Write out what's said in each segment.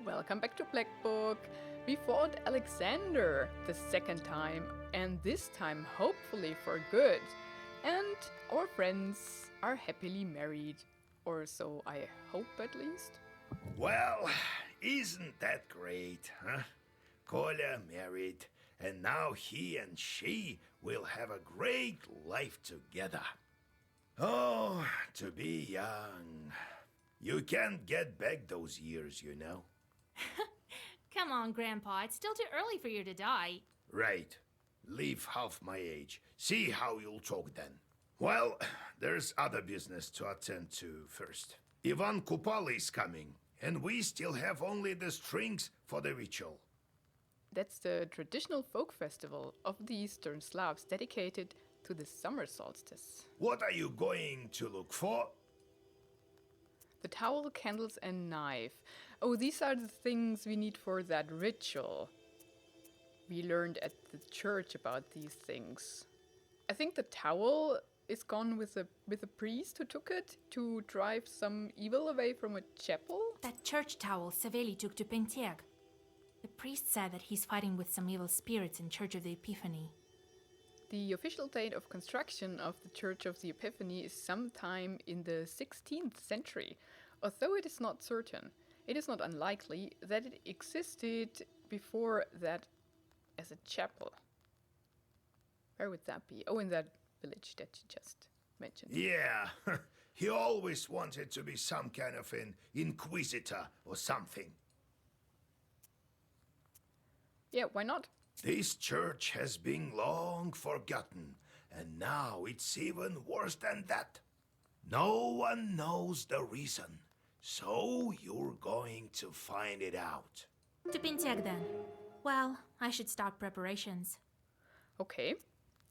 Welcome back to Black Book. We fought Alexander the second time, and this time hopefully for good. And our friends are happily married, or so I hope at least. Well, isn't that great, huh? Kolya married, and now he and she will have a great life together. Oh, to be young. You can't get back those years, you know. Come on, Grandpa. It's still too early for you to die. Right. Leave half my age. See how you'll talk then. Well, there's other business to attend to first. Ivan Kupal is coming, and we still have only the strings for the ritual. That's the traditional folk festival of the Eastern Slavs dedicated to the summer solstice. What are you going to look for? The towel, candles, and knife. Oh, these are the things we need for that ritual. We learned at the church about these things. I think the towel is gone with the priest who took it to drive some evil away from a chapel. That church towel Saveli took to Pentiag. The priest said that he's fighting with some evil spirits in Church of the Epiphany. The official date of construction of the Church of the Epiphany is sometime in the 16th century. Although it is not certain, it is not unlikely that it existed before that as a chapel. Where would that be? Oh, in that village that you just mentioned. Yeah, he always wanted to be some kind of an inquisitor or something. Yeah, why not? This church has been long forgotten, and now it's even worse than that. No one knows the reason, so you're going to find it out. To Pentiag then. Well, I should start preparations. Okay,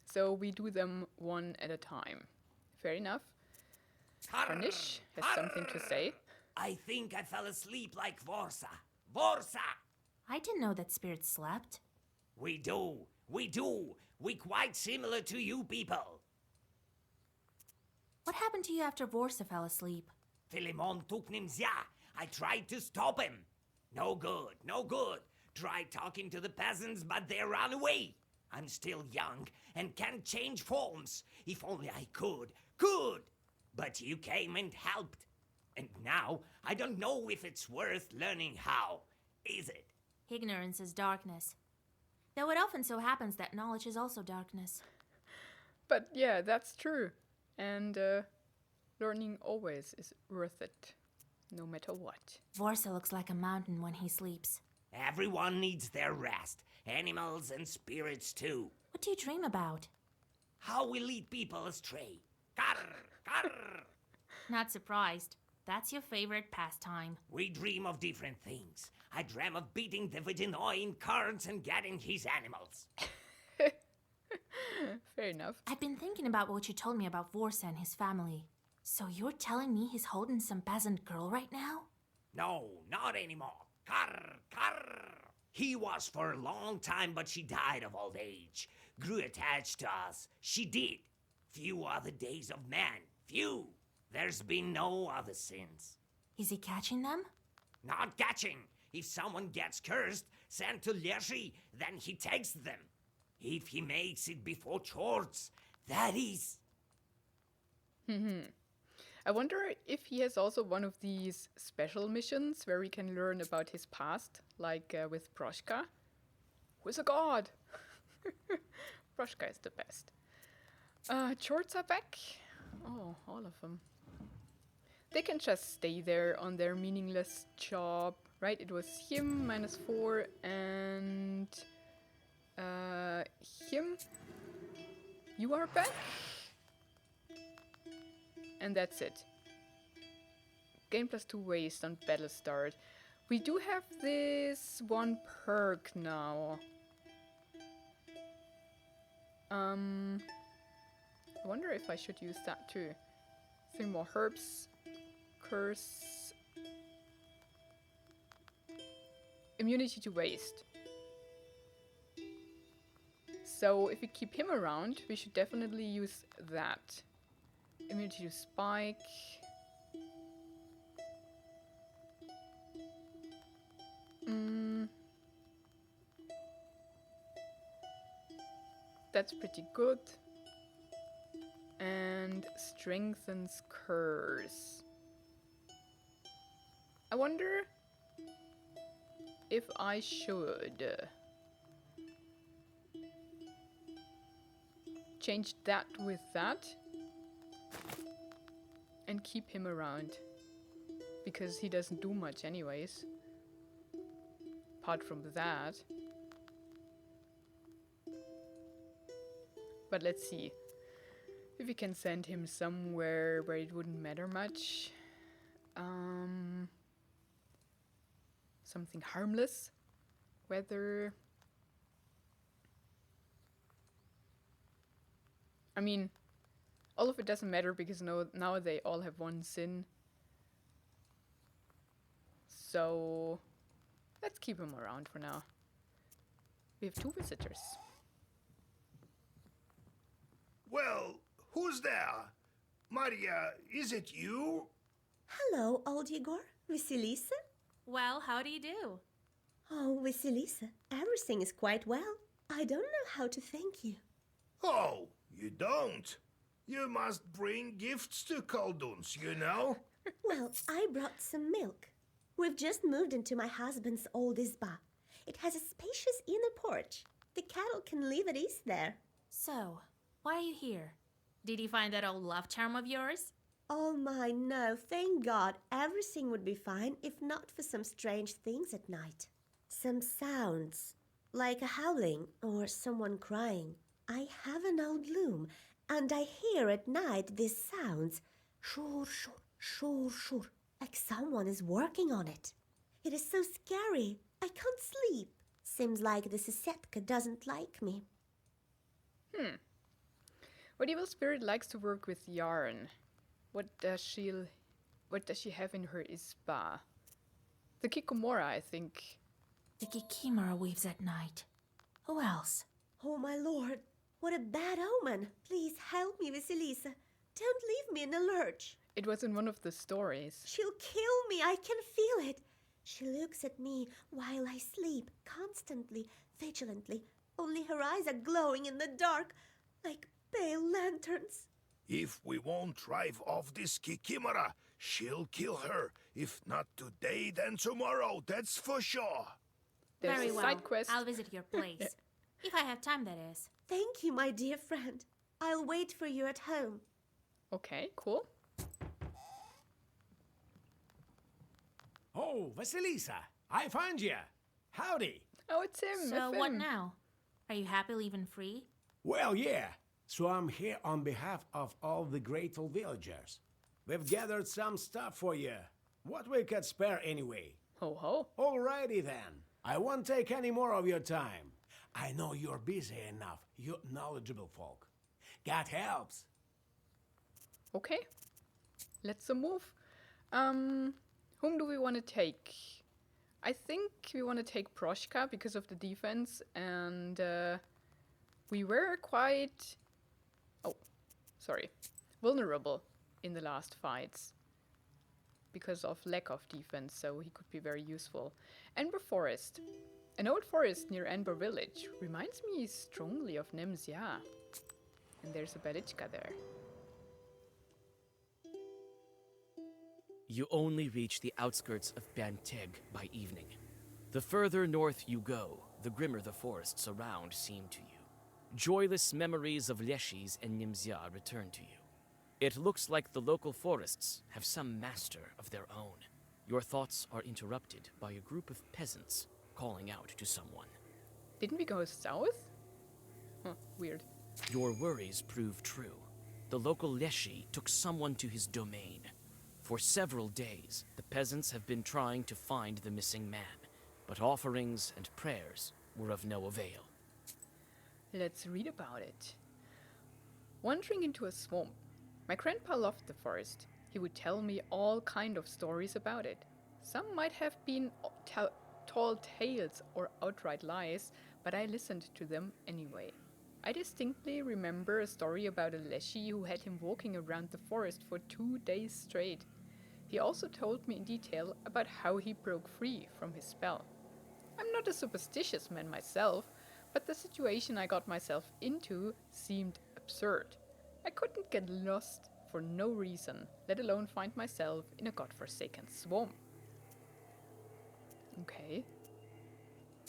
so we do them one at a time. Fair enough. Karnish has something to say. I think I fell asleep like Vorsa. Vorsa! I didn't know that spirits slept. We do. We quite similar to you people. What happened to you after Vorsa fell asleep? Philemon took Nimzia. I tried to stop him. No good. Tried talking to the peasants, but they ran away. I'm still young and can change forms. If only I could. But you came and helped. And now I don't know if it's worth learning how. Is it? Ignorance is darkness. Though it often so happens that knowledge is also darkness. But yeah, that's true. And learning always is worth it, no matter what. Vorsa looks like a mountain when he sleeps. Everyone needs their rest. Animals and spirits too. What do you dream about? How we lead people astray. Karr! Not surprised. That's your favorite pastime. We dream of different things. I dream of beating the Vidinoy in cards and getting his animals. Fair enough. I've been thinking about what you told me about Vorsa and his family. So you're telling me he's holding some peasant girl right now? No, not anymore. Karr! He was for a long time, but she died of old age. Grew attached to us. She did. Few are the days of man. Few. There's been no other since. Is he catching them? Not catching. If someone gets cursed, sent to Leshy, then he takes them. If he makes it before Chorts, that is. I wonder if he has also one of these special missions where we can learn about his past, like with Proshka, who is a god. Proshka is the best. Chorts are back. Oh, all of them. They can just stay there on their meaningless job, right? It was him -4 and him. You are back. And that's it. Gain +2 waste on battle start. We do have this one perk now. I wonder if I should use that too. 3 more herbs. Curse. Immunity to waste. So if we keep him around, we should definitely use that. Immunity to spike. That's pretty good. And strengthens curse. I wonder if I should change that with that and keep him around, because he doesn't do much anyways apart from that. But let's see if we can send him somewhere where it wouldn't matter much. Something harmless. Whether... I mean, all of it doesn't matter because now they all have one sin. So let's keep him around for now. We have 2 visitors. Well, who's there? Marja, is it you? Hello, old Igor. Vasilisa? Well, how do you do? Oh, Vasilisa, everything is quite well. I don't know how to thank you. Oh, you don't? You must bring gifts to Kolduns, you know? Well, I brought some milk. We've just moved into my husband's old izba. It has a spacious inner porch. The cattle can live at ease there. So, why are you here? Did you find that old love charm of yours? Oh my, no, thank God. Everything would be fine if not for some strange things at night. Some sounds, like a howling or someone crying. I have an old loom, and I hear at night these sounds. Shur, shur, shur, shur, like someone is working on it. It is so scary. I can't sleep. Seems like the Sisetka doesn't like me. What evil spirit likes to work with yarn? What does she have in her izba? The Kikimora, I think. The Kikimora weaves at night. Who else? Oh, my lord, what a bad omen. Please help me, Vasilisa. Don't leave me in a lurch. It was in one of the stories. She'll kill me, I can feel it. She looks at me while I sleep, constantly, vigilantly. Only her eyes are glowing in the dark, like pale lanterns. If we won't drive off this Kikimora, she'll kill her. If not today, then tomorrow, that's for sure. There's Very a well. side quest. I'll visit your place. If I have time, that is. Thank you, my dear friend. I'll wait for you at home. Okay, cool. Oh, Vasilisa, I found you. Howdy. Oh, it's him. So it's what him. now? Are you happy leaving free? Well, yeah. So I'm here on behalf of all the grateful villagers. We've gathered some stuff for you. What we could spare anyway. Ho ho. Alrighty then. I won't take any more of your time. I know you're busy enough, you knowledgeable folk. God helps. Okay. Let's move. Whom do we want to take? I think we want to take Morteshka because of the defense, and we were quite... Oh, sorry. Vulnerable in the last fights because of lack of defense, so he could be very useful. Ember Forest. An old forest near Ember village reminds me strongly of Nemzia. And there's a bailichka there. You only reach the outskirts of Banteg by evening. The further north you go, the grimmer the forests around seem to you. Joyless memories of Leshis and Nimzia return to you. It looks like the local forests have some master of their own. Your thoughts are interrupted by a group of peasants calling out to someone. Didn't we go south? Huh, weird. Your worries prove true. The local Leshi took someone to his domain. For several days, the peasants have been trying to find the missing man, but offerings and prayers were of no avail. Let's read about it. Wandering into a swamp, my grandpa loved the forest. He would tell me all kind of stories about it. Some might have been tall tales or outright lies, but I listened to them anyway. I distinctly remember a story about a Leshi who had him walking around the forest for 2 days straight. He also told me in detail about how he broke free from his spell. I'm not a superstitious man myself, but the situation I got myself into seemed absurd. I couldn't get lost for no reason, let alone find myself in a godforsaken swamp. Okay.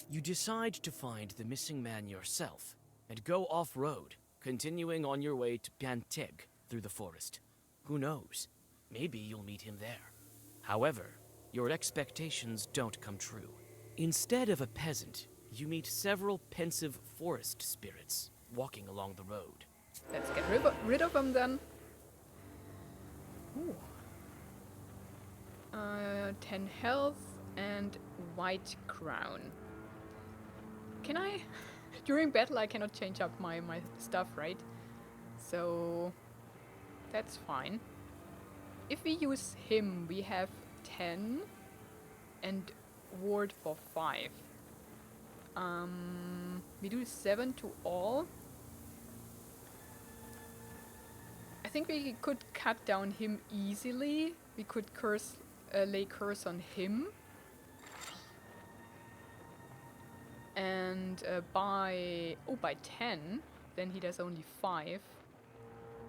You decide to find the missing man yourself and go off-road, continuing on your way to Banteg through the forest. Who knows? Maybe you'll meet him there. However, your expectations don't come true. Instead of a peasant, you meet several pensive forest spirits walking along the road. Let's get rid of them then. Ooh. 10 health and white crown. Can I? During battle I cannot change up my stuff, right? So that's fine. If we use him, we have 10 and ward for 5. We do 7 to all. I think we could cut down him easily. We could lay curse on him. And by 10, then he does only 5.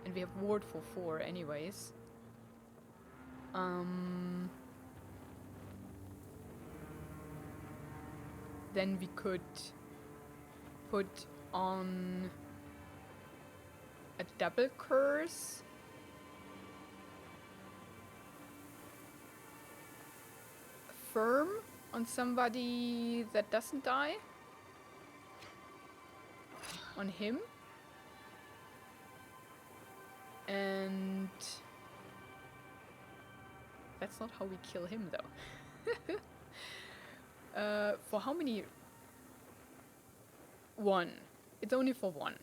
And we have ward for 4 anyways. Then we could put on a double curse. Firm on somebody that doesn't die. On him. And that's not how we kill him though. For how many? 1. It's only for 1.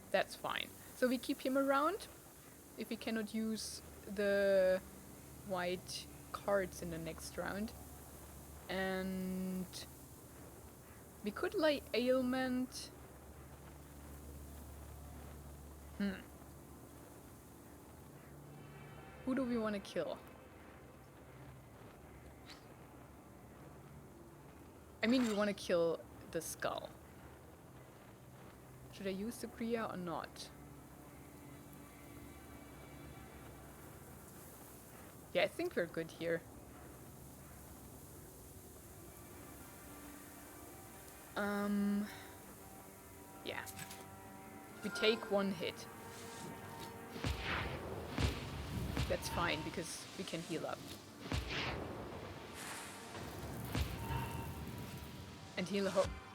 That's fine. So we keep him around. If we cannot use the white cards in the next round. And we could lay ailment. Who do we want to kill? I mean, we want to kill the skull. Should I use the Kriya or not? Yeah, I think we're good here. Yeah. We take 1 hit. That's fine, because we can heal up. And heal a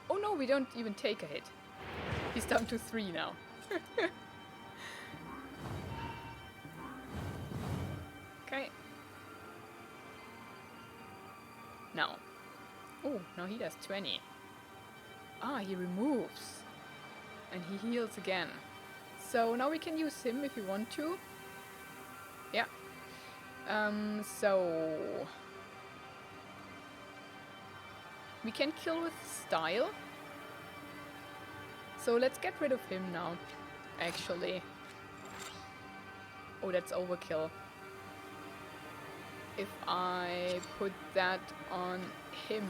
oh no, we don't even take a hit. He's down to 3 now. Okay. Now. Oh, now he does 20. Ah, he removes. And he heals again. So now we can use him if we want to. Yeah. So we can kill with style. So let's get rid of him now, actually. Oh, that's overkill. If I put that on him,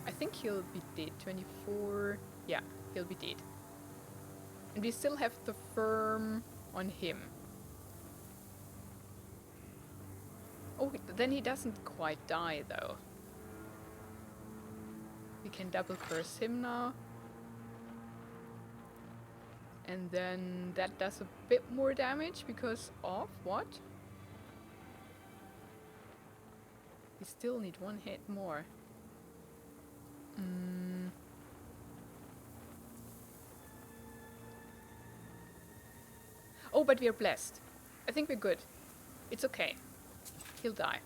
I think he'll be dead. 24, yeah, he'll be dead. And we still have the firm on him. Oh, then he doesn't quite die though. We can double curse him now. And then that does a bit more damage because of what? We still need 1 hit more. Oh, but we are blessed. I think we're good. It's okay. He'll die.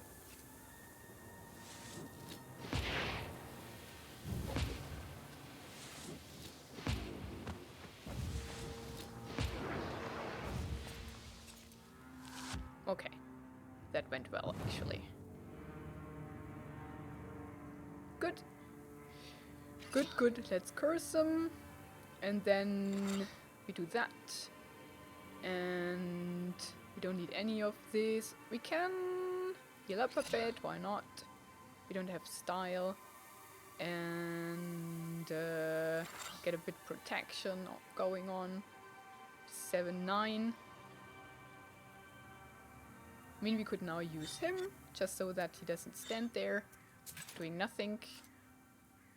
Okay. That went well, actually. Good. Good, good. Let's curse him. And then we do that. And we don't need any of this. We can heal up a bit, why not? We don't have style. And get a bit protection going on. 7, 9. I mean, we could now use him, just so that he doesn't stand there, doing nothing.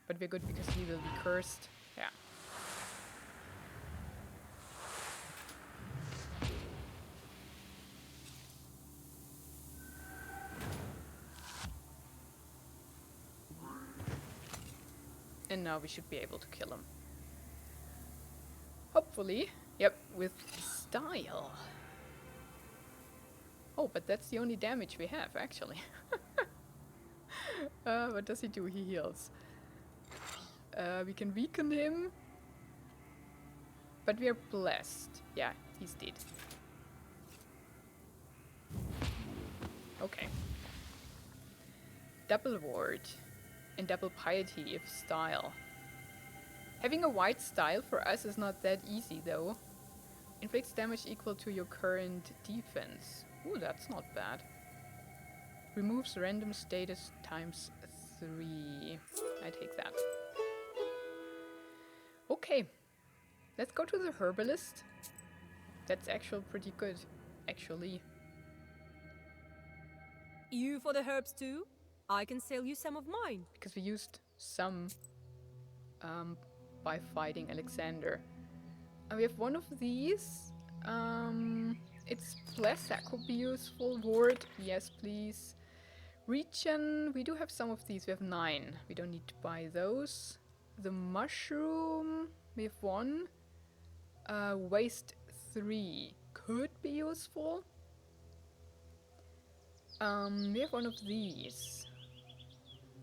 But we're good because he will be cursed. Yeah. And now we should be able to kill him. Hopefully. Yep, with style. Oh, but that's the only damage we have, actually. What does he do? He heals. We can weaken him. But we are blessed. Yeah, he's dead. Okay. Double ward. And double piety if style. Having a white style for us is not that easy, though. Inflicts damage equal to your current defense. Ooh, that's not bad. Removes random status times 3. I take that. Okay. Let's go to the herbalist. That's actually pretty good, actually. You for the herbs too? I can sell you some of mine. Because we used some by fighting Alexander. We have one of these. It's blessed, that could be useful. Ward, yes please. Regen, we do have some of these. We have 9. We don't need to buy those. The mushroom, we have 1. Waste 3 could be useful. We have one of these.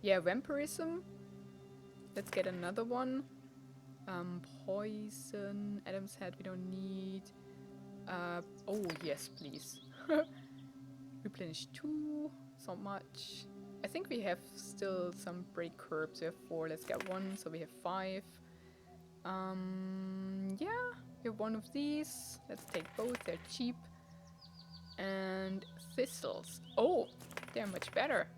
Yeah, vampirism. Let's get another one. Poison, Adam's head we don't need. Oh yes, please. Replenish 2, it's not much. I think we have still some break herbs. We have 4, let's get 1, so we have 5. Yeah, we have one of these. Let's take both, they're cheap. And thistles. Oh, they're much better.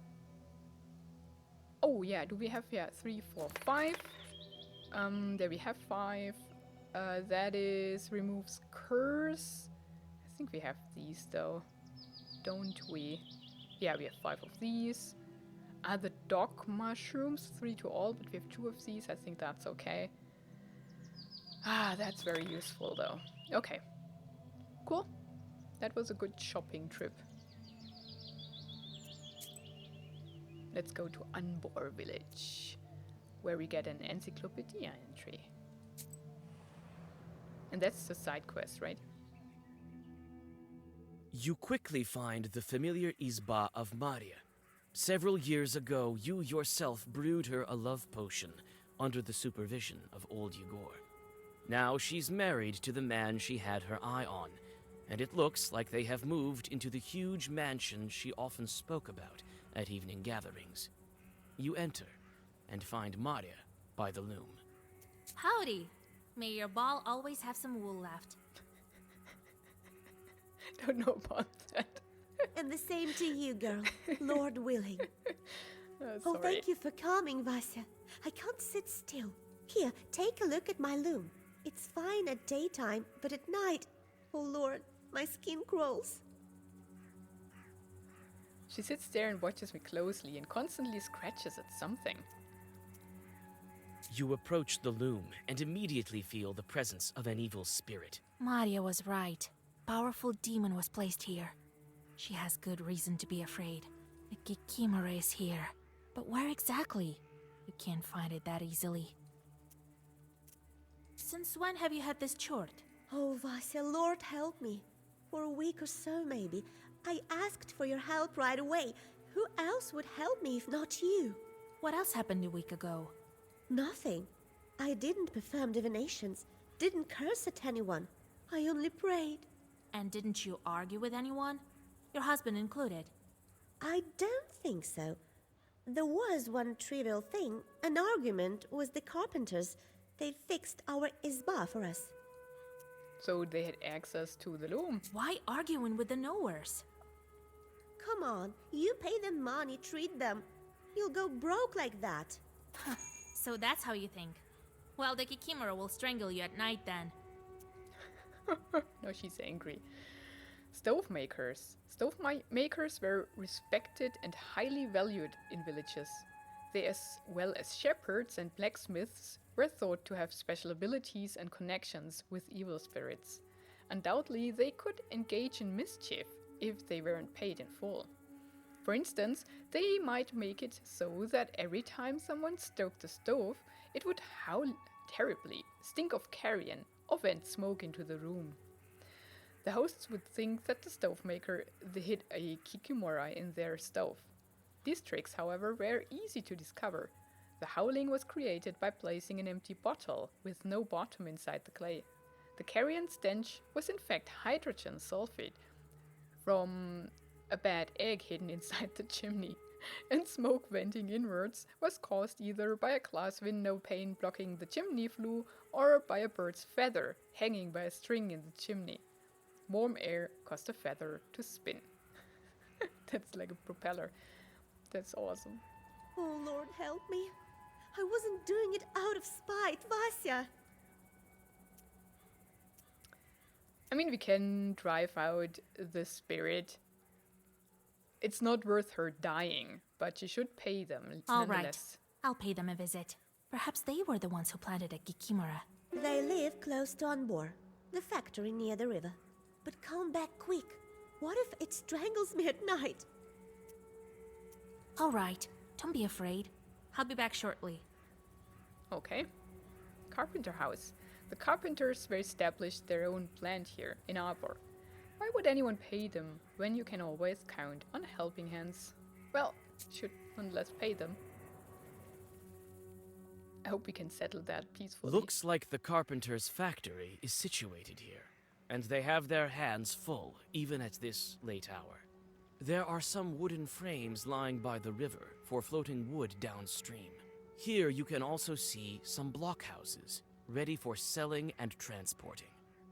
Oh yeah, do we have, yeah, 3, 4, 5. There we have 5. That is removes curse. I think we have these though, don't we? Yeah, we have 5 of these. The dog mushrooms, 3 to all, but we have 2 of these. I think that's okay. That's very useful though. Okay, cool. That was a good shopping trip. Let's go to Anbor village, where we get an encyclopedia entry. And that's the side quest, right? You quickly find the familiar izba of Marja. Several years ago, you yourself brewed her a love potion under the supervision of old Yegor. Now she's married to the man she had her eye on, and it looks like they have moved into the huge mansion she often spoke about at evening gatherings. You enter and find Marja by the loom. Howdy! May your ball always have some wool left. Don't know about that. And the same to you, girl. Lord willing. Oh, Sorry. thank you for coming, Vasya. I can't sit still. Here, take a look at my loom. It's fine at daytime, but at night, oh Lord, my skin crawls. She sits there and watches me closely and constantly scratches at something. You approach the loom and immediately feel the presence of an evil spirit. Marja was right. Powerful demon was placed here. She has good reason to be afraid. The Kikimora is here. But where exactly? You can't find it that easily. Since when have you had this chort? Oh, Vasya, Lord help me. For a week or so, maybe. I asked for your help right away. Who else would help me if not you? What else happened a week ago? Nothing. I didn't perform divinations, didn't curse at anyone. I only prayed. And didn't you argue with anyone? Your husband included. I don't think so. There was one trivial thing. An argument with the carpenters. They fixed our izba for us. So they had access to the loom. Why arguing with the knowers? Come on, you pay them money, treat them. You'll go broke like that. So that's how you think. Well, the Kikimora will strangle you at night then. No, she's angry. Stove makers. Makers were respected and highly valued in villages. They, as well as shepherds and blacksmiths, were thought to have special abilities and connections with evil spirits. Undoubtedly, they could engage in mischief if they weren't paid in full. For instance, they might make it so that every time someone stoked the stove, it would howl terribly, stink of carrion, or vent smoke into the room. The hosts would think that the stove maker hid a Kikimora in their stove. These tricks, however, were easy to discover. The howling was created by placing an empty bottle with no bottom inside the clay. The carrion stench was in fact hydrogen sulfide from a bad egg hidden inside the chimney, and smoke venting inwards was caused either by a glass window pane blocking the chimney flue or by a bird's feather hanging by a string in the chimney. Warm air caused a feather to spin. That's like a propeller. That's awesome. Oh, Lord, help me. I wasn't doing it out of spite, Vasya. I mean, we can drive out the spirit. It's not worth her dying, but you should pay them All right. nonetheless. I'll pay them a visit. Perhaps they were the ones who planted a Kikimora. They live close to Anbor, the factory near the river. But come back quick. What if it strangles me at night? All right. Don't be afraid. I'll be back shortly. Okay. Carpenter house. The carpenters were established their own plant here in Arbor. Why would anyone pay them when you can always count on helping hands? Well, should nonetheless pay them. I hope we can settle that peacefully. Looks like the carpenter's factory is situated here, and they have their hands full, even at this late hour. There are some wooden frames lying by the river for floating wood downstream. Here you can also see some blockhouses, ready for selling and transporting.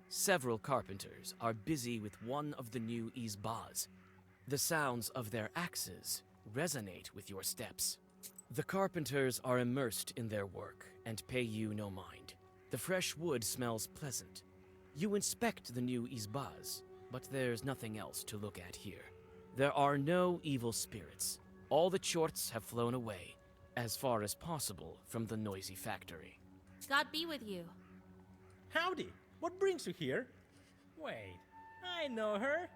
Several carpenters are busy with one of the new izbas. The sounds of their axes resonate with your steps. The carpenters are immersed in their work and pay you no mind. The fresh wood smells pleasant. You inspect the new izbas, but there's nothing else to look at here. There are no evil spirits. All the chorts have flown away, as far as possible from the noisy factory. God be with you. Howdy. What brings you here? Wait, I know her.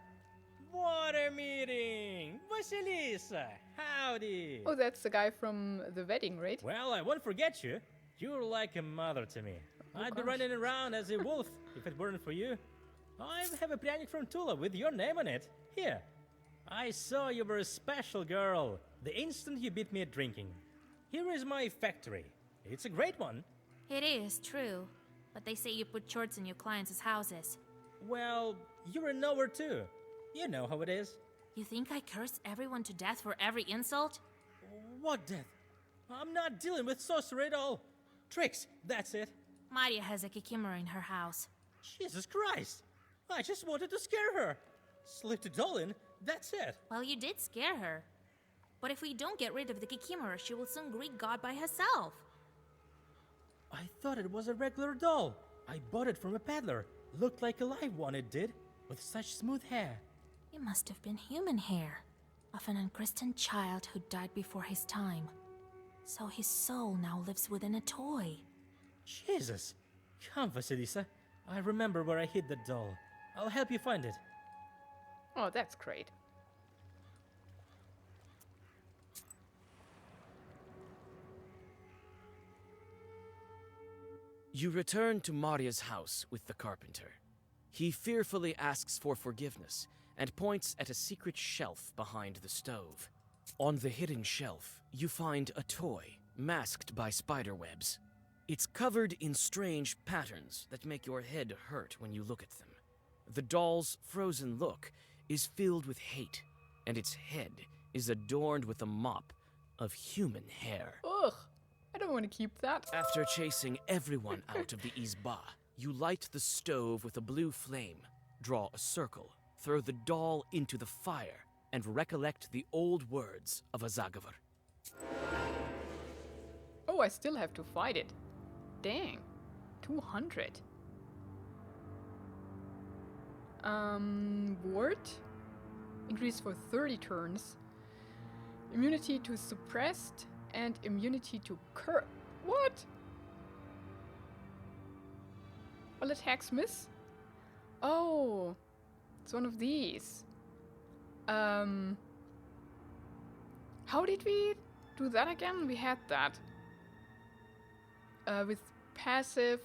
Water meeting! Vasilisa! Howdy! Oh, that's the guy from the wedding, right? Well, I won't forget you. You're like a mother to me. I'd be gosh. running around as a wolf if it weren't for you. I have a pryanik from Tula with your name on it. Here. I saw you were a special girl the instant you beat me at drinking. Here is my factory. It's a great one. It is true, but they say you put chorts in your clients' houses. Well, you're a knower too. You know how it is. You think I curse everyone to death for every insult? What death? I'm not dealing with sorcery at all. Tricks, that's it. Marja has a Kikimora in her house. Jesus Christ! I just wanted to scare her. Slipped a doll in, that's it. Well, you did scare her. But if we don't get rid of the Kikimora, she will soon greet God by herself. I thought it was a regular doll. I bought it from a peddler. Looked like a live one, it did, with such smooth hair. It must have been human hair of an unchristened child who died before his time. So his soul now lives within a toy. Jesus! Come, Vasilisa. I remember where I hid that doll. I'll help you find it. Oh, that's great. You return to Marja's house with the carpenter. He fearfully asks for forgiveness and points at a secret shelf behind the stove. On the hidden shelf, you find a toy masked by spider webs. It's covered in strange patterns that make your head hurt when you look at them. The doll's frozen look is filled with hate, and its head is adorned with a mop of human hair. Ugh, I don't want to keep that. After chasing everyone out of the izba, you light the stove with a blue flame, draw a circle, throw the doll into the fire, and recollect the old words of a zagavar. Oh, I still have to fight it. Dang. 200. Ward. Increase for 30 turns. Immunity to suppressed and immunity to cur. What? All attacks miss? Oh. It's one of these. How did we do that again? We had that. With passive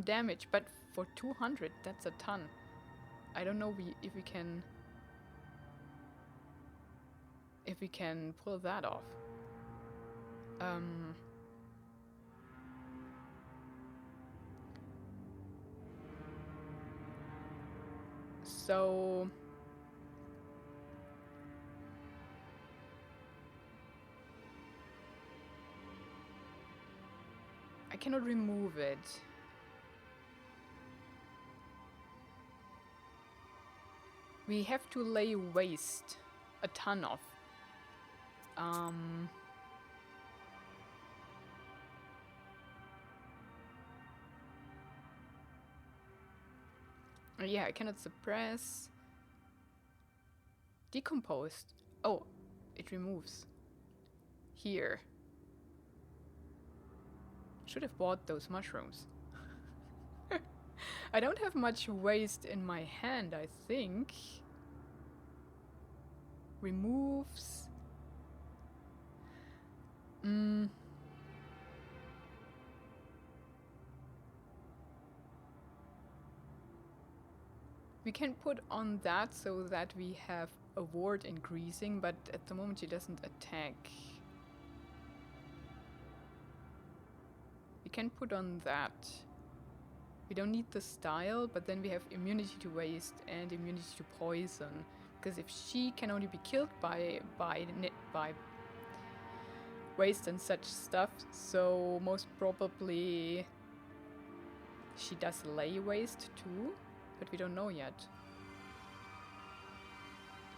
damage, but for 200, that's a ton. I don't know if we can pull that off. So I cannot remove it. We have to lay waste a ton of. Yeah, I cannot suppress. Decomposed. Oh, it removes. Here. Should have bought those mushrooms. I don't have much waste in my hand, I think. Removes. We can put on that so that we have a ward increasing, but at the moment she doesn't attack. We can put on that. We don't need the style, but then we have immunity to waste and immunity to poison. Because if she can only be killed by waste and such stuff, so most probably she does lay waste too, but we don't know yet.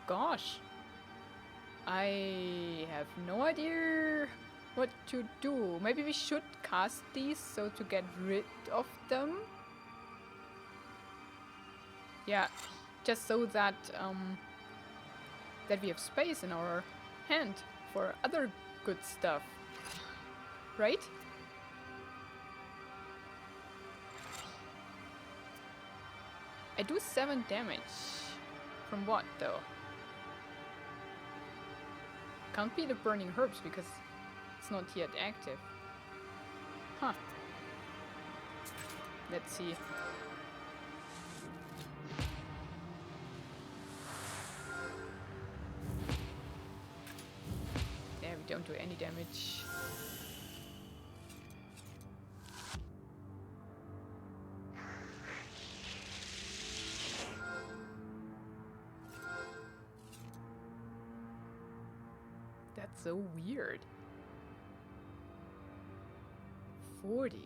Gosh, I have no idea what to do. Maybe we should cast these so to get rid of them. Yeah, just so that that we have space in our hand for other good stuff, right? I do 7 damage. From what though? Can't be the burning herbs because it's not yet active. Huh. Let's see. Yeah, we don't do any damage. That's so weird. 40.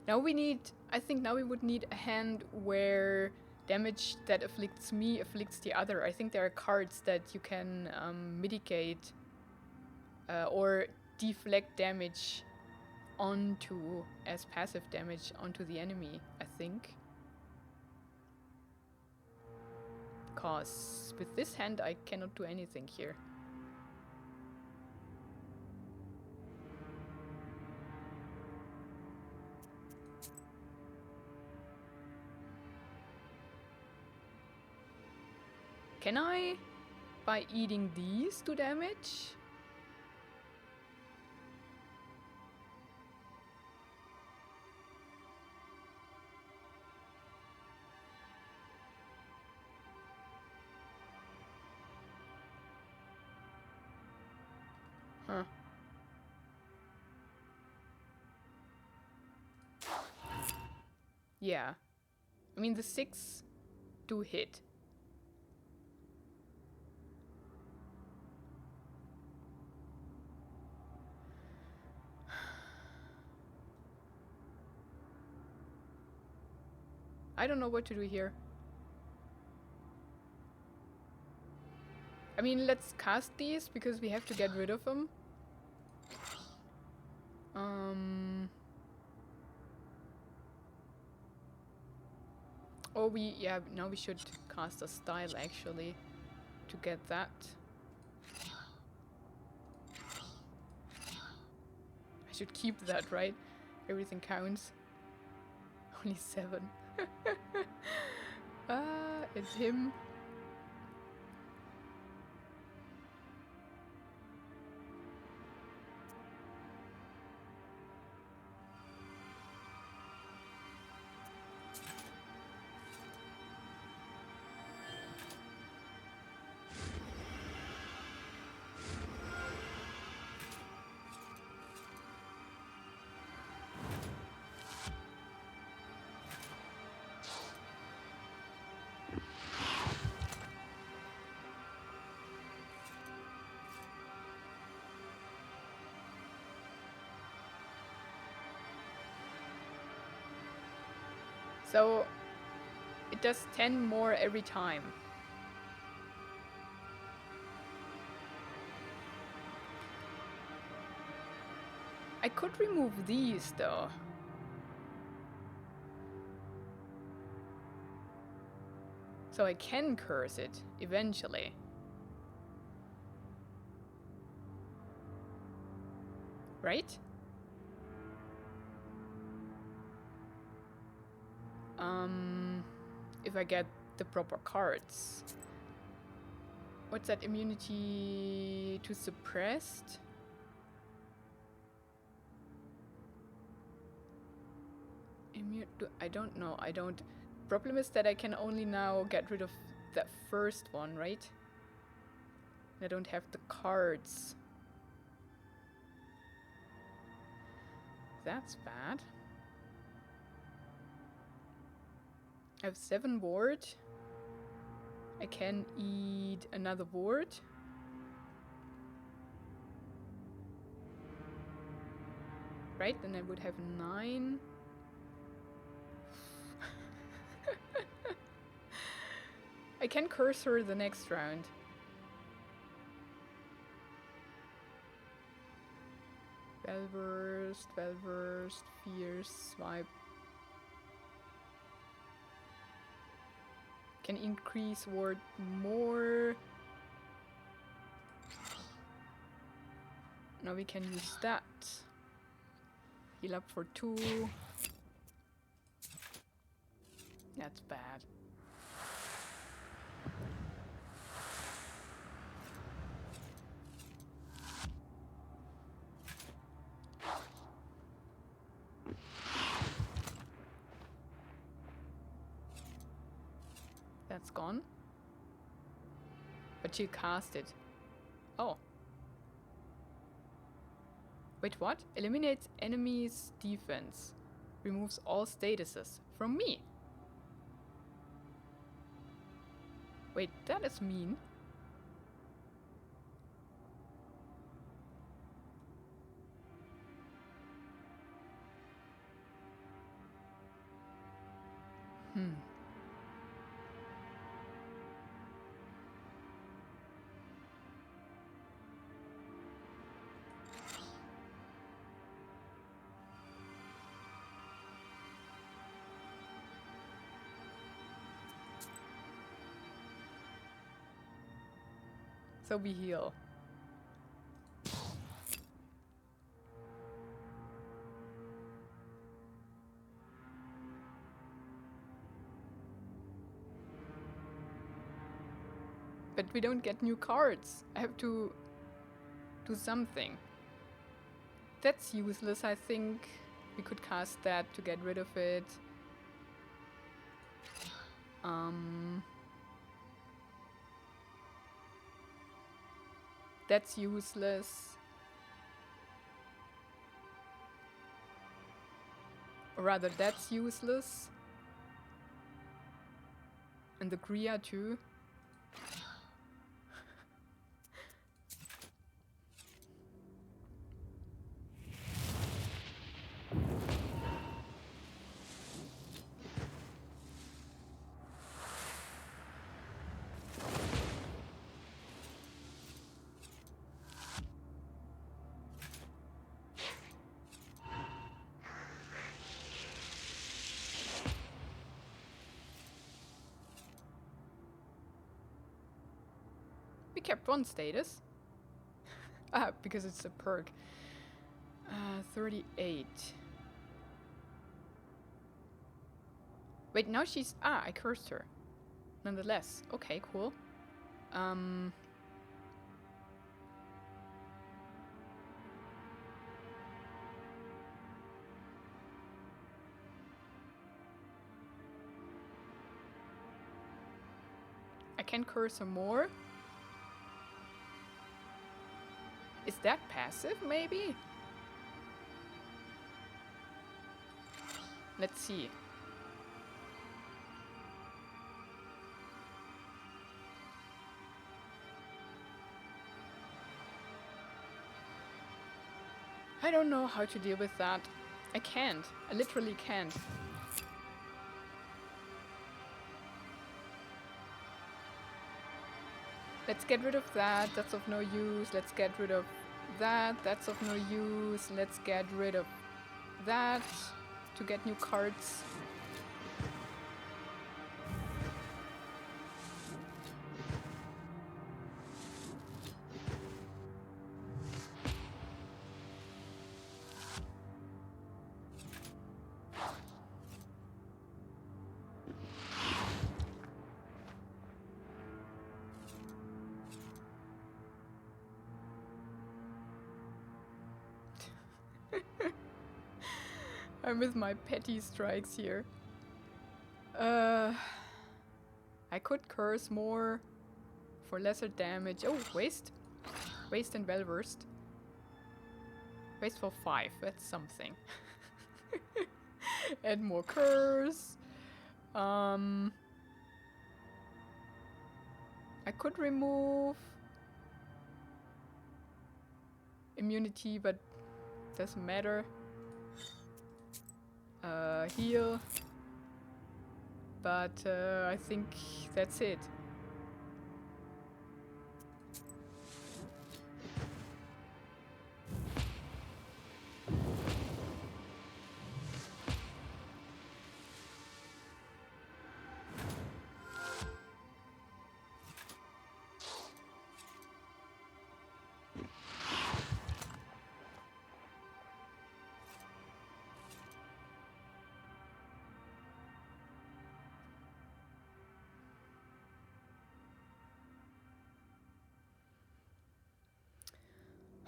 Now we need, I think now we would need a hand where damage that afflicts me afflicts the other. I think there are cards that you can mitigate or deflect damage onto as passive damage onto the enemy, I think. Because with this hand I cannot do anything here. Can I, by eating these, do damage? Huh. Yeah. I mean, the 6 do hit. I don't know what to do here. I mean, let's cast these because we have to get rid of them. Oh, now we should cast a style actually to get that. I should keep that, right? Everything counts. Only 7. It's him. So it does 10 more every time. I could remove these though. So I can curse it eventually. Right? If I get the proper cards. What's that? Immunity to suppressed? I don't know. Problem is that I can only now get rid of that first one, right? I don't have the cards. That's bad. I have 7 ward. I can eat another ward. Right, then I would have 9. I can curse her the next round. Velversed, fierce, swipe. Can increase ward more. Now we can use that. Heal up for 2. That's bad. That's gone. But she cast it. Oh. Wait, what? Eliminates enemy's defense. Removes all statuses. From me. Wait, that is mean. So we heal. But we don't get new cards. I have to do something. That's useless, I think. We could cast that to get rid of it. That's useless. Or rather, that's useless. And the Kriya too. We kept one status. Because it's a perk. 38. Wait, now she's... I cursed her. Nonetheless. Okay, cool. I can curse her more. Is that passive, maybe? Let's see. I don't know how to deal with that. I can't. I literally can't. Let's get rid of that. That's of no use. Let's get rid of that. That's of no use. Let's get rid of that to get new cards. I'm with my petty strikes here. I could curse more for lesser damage. Oh, waste. Waste and well versed. Waste for 5, that's something. Add more curse. I could remove immunity, but doesn't matter. Heal, but I think that's it.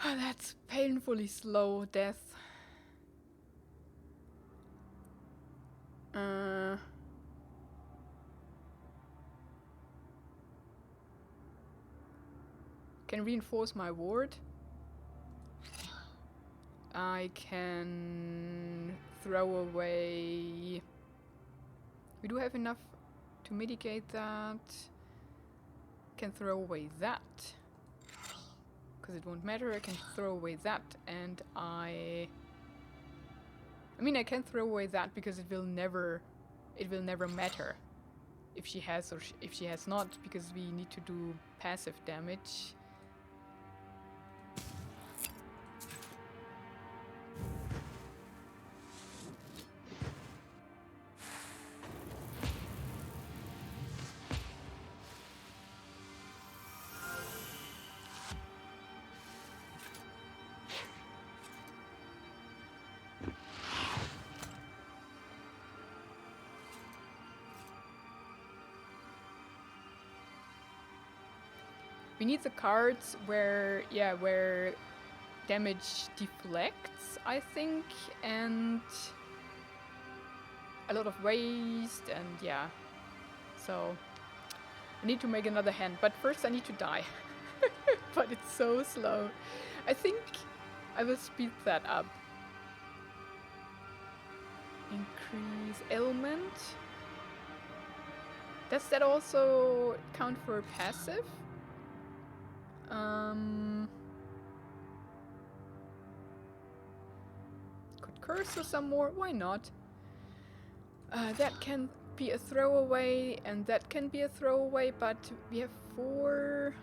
Oh, that's painfully slow death. Can reinforce my ward. I can throw away... We do have enough to mitigate that. Can throw away that. Because it won't matter, I can throw away that, and I mean, I can throw away that because it will never matter if she has or if she has not, because we need to do passive damage. We need the cards where, yeah, where damage deflects, I think, and a lot of waste, and yeah. So I need to make another hand, but first I need to die. But it's so slow. I think I will speed that up. Increase ailment. Does that also count for passive? Could curse her some more, why not? That can be a throwaway, and that can be a throwaway, but we have 4.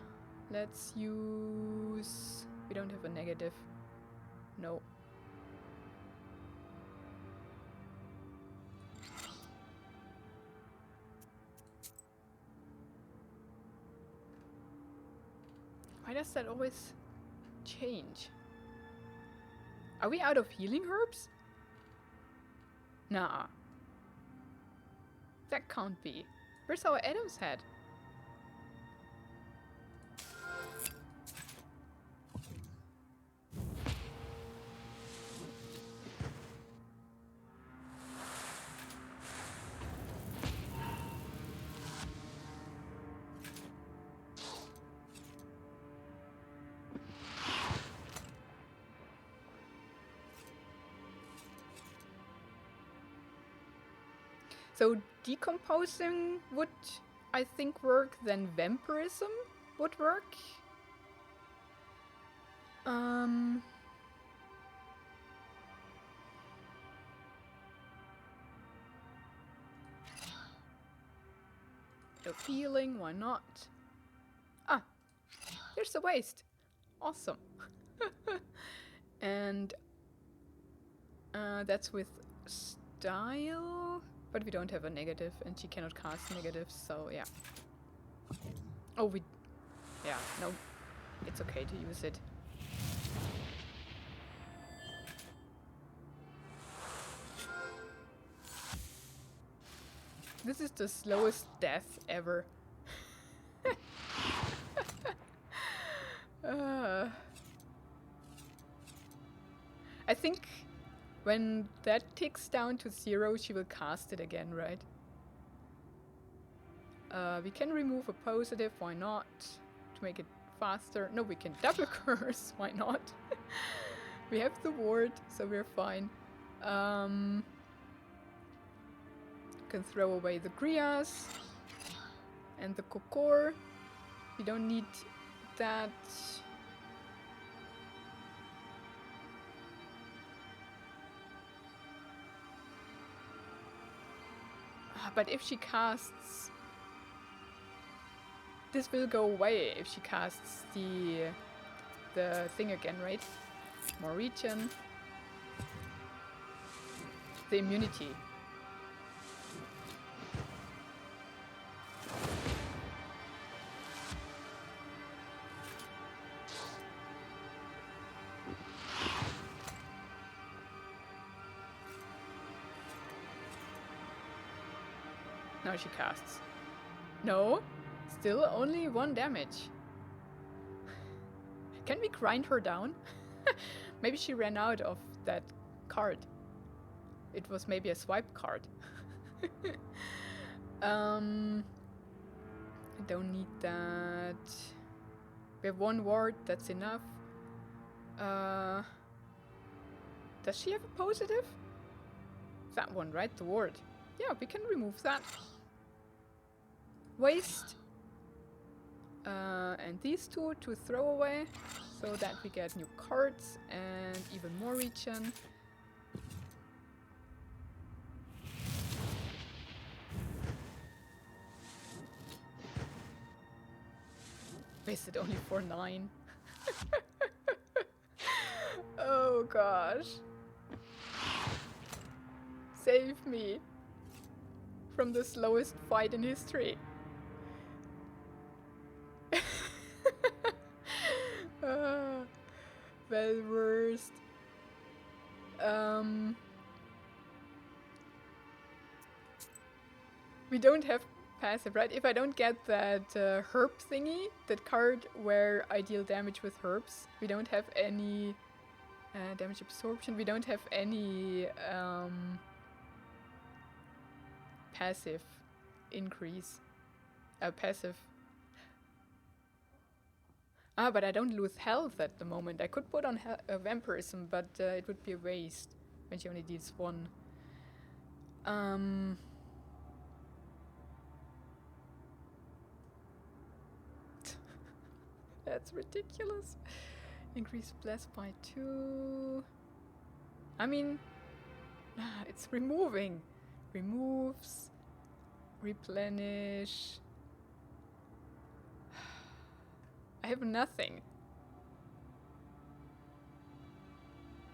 Let's use... We don't have a negative. No. Why does that always change? Are we out of healing herbs? Nah. That can't be. Where's our Adam's head? So decomposing would, I think, work, then vampirism would work. The healing, why not? Ah, here's the waste. Awesome. And that's with style. But we don't have a negative, and she cannot cast negatives, so yeah. Oh, yeah, no. It's okay to use it. This is the slowest death ever. I think when that ticks down to 0, she will cast it again, right? We can remove a positive, why not? To make it faster. No, we can double curse, why not? We have the ward, so we're fine. Can throw away the Grias and the Kokor. We don't need that. But if she casts... This will go away if she casts the thing again, right? More regen. The immunity. Now she casts. No, still only 1 damage. Can we grind her down? Maybe she ran out of that card. It was maybe a swipe card. I don't need that. We have 1 ward, that's enough. Does she have a positive? That one, right? The ward. Yeah, we can remove that. Waste. And these 2 to throw away, so that we get new cards and even more regen. Wasted only for 9. Oh gosh. Save me from the slowest fight in history. Well versed. We don't have passive, right? If I don't get that herb thingy, that card where I deal damage with herbs, we don't have any damage absorption, we don't have any passive increase. Passive. Ah, but I don't lose health at the moment. I could put on vampirism, but it would be a waste when she only deals 1. That's ridiculous. Increase bless by 2. I mean, it's removing. Removes. Replenish. I have nothing.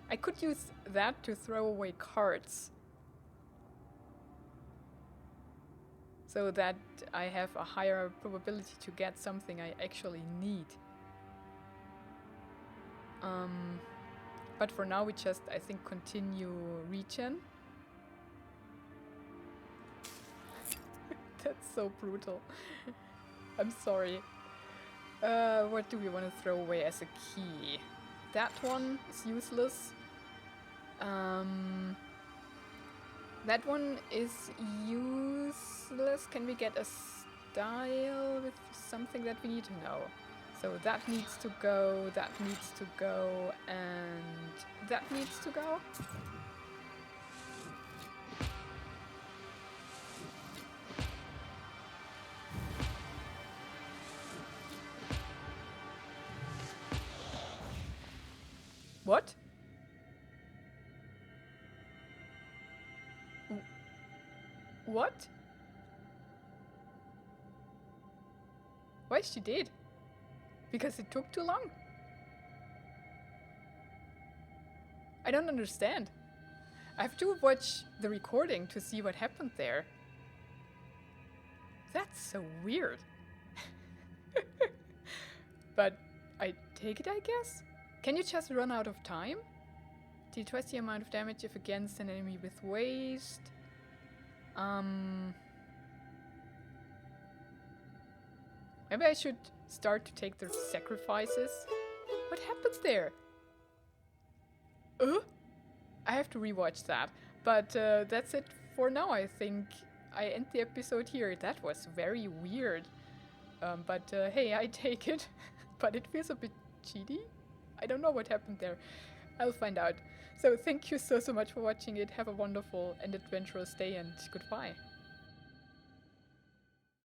I could use that to throw away cards. So that I have a higher probability to get something I actually need. But for now we just, I think, continue regen. That's so brutal. I'm sorry. What do we want to throw away as a key? That one is useless. That one is useless. Can we get a style with something that we need to know? So that needs to go, that needs to go, and that needs to go. What? What? Why is she dead? Because it took too long? I don't understand. I have to watch the recording to see what happened there. That's so weird. But I take it, I guess? Can you just run out of time? Deal twice the amount of damage if against an enemy with waste. Maybe I should start to take the sacrifices. What happened there? I have to rewatch that. But that's it for now, I think. I end the episode here. That was very weird. But hey, I take it. But it feels a bit cheaty. I don't know what happened there. I'll find out. So thank you so much for watching it. Have a wonderful and adventurous day and goodbye.